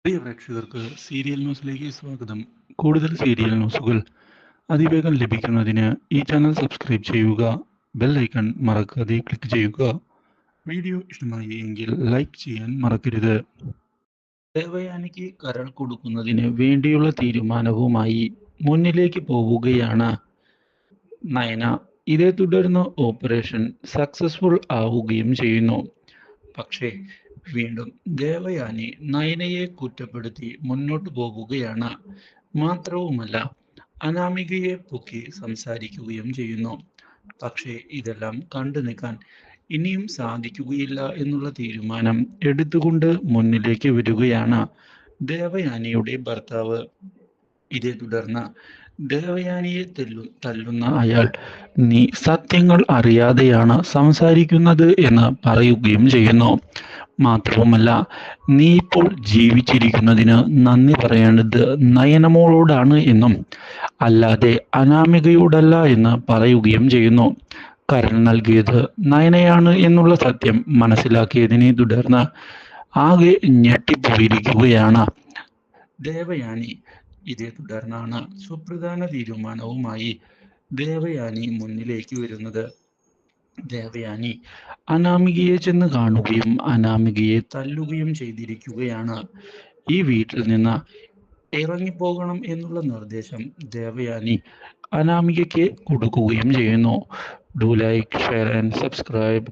പ്രിയ പ്രേക്ഷകർക്ക് സീരിയൽ ന്യൂസിലേക്ക് സ്വാഗതം. കൂടുതൽ സീരിയൽ ന്യൂസുകൾ അതിവേഗം ലഭിക്കുന്നതിന് ഈ ചാനൽ സബ്സ്ക്രൈബ് ചെയ്യുക. ബെൽ ഐക്കൺ മറക്കാതെ ക്ലിക്ക് ചെയ്യുക. വീഡിയോ ഇഷ്ടമായി എങ്കിൽ ലൈക്ക് ചെയ്യാൻ മറക്കരുത്. ദേവയാനിക്ക് കരൾ കൊടുക്കുന്നതിന് വേണ്ടിയുള്ള തീരുമാനവുമായി മുന്നിലേക്ക് പോവുകയാണ് നയന. ഇതേ തുടർന്ന് ഓപ്പറേഷൻ സക്സസ്ഫുൾ ആവുകയും ചെയ്യുന്നു. പക്ഷേ വീണ്ടും ദേവയാനി നയനയെ കുറ്റപ്പെടുത്തി മുന്നോട്ടു പോകുകയാണ്. മാത്രവുമല്ല അനാമികയെ പൊക്കി സംസാരിക്കുകയും ചെയ്യുന്നു. പക്ഷേ ഇതെല്ലാം കണ്ടു നിൽക്കാൻ ഇനിയും സാധിക്കുകയില്ല എന്നുള്ള തീരുമാനം എടുത്തുകൊണ്ട് മുന്നിലേക്ക് വരികയാണ് ദേവയാനിയുടെ ഭർത്താവ്. ഇതേ തുടർന്ന് ദേവയാനിയെ തല്ലുന്ന അയാൾ നീ സത്യങ്ങൾ അറിയാതെയാണ് സംസാരിക്കുന്നത് എന്ന് പറയുകയും ചെയ്യുന്നു. മാത്രവുമല്ല നീ ഇപ്പോൾ ജീവിച്ചിരിക്കുന്നതിന് നന്ദി പറയേണ്ടത് നയനമോളോടാണ് എന്നും അല്ലാതെ അനാമികയോടല്ല എന്ന് പറയുകയും ചെയ്യുന്നു. കരൾ നൽകിയത് നയനയാണ് എന്നുള്ള സത്യം മനസ്സിലാക്കിയതിനെ തുടർന്ന് ആകെ ഞെട്ടിപ്പോയിരിക്കുകയാണ് ദേവയാനി. ഇതേ തുടർന്നാണ് സുപ്രധാന തീരുമാനവുമായി ദേവയാനി മുന്നിലേക്ക് വരുന്നത്. ദേവയാനി അനാമികയെ ചെന്ന് കാണുകയും അനാമികയെ തല്ലുകയും ചെയ്തിരിക്കുകയാണ്. ഈ വീട്ടിൽ നിന്ന് ഇറങ്ങിപ്പോകണം എന്നുള്ള നിർദ്ദേശം ദേവയാനി അനാമികയ്ക്ക് കൊടുക്കുകയും ചെയ്യുന്നു. Do like, share and subscribe.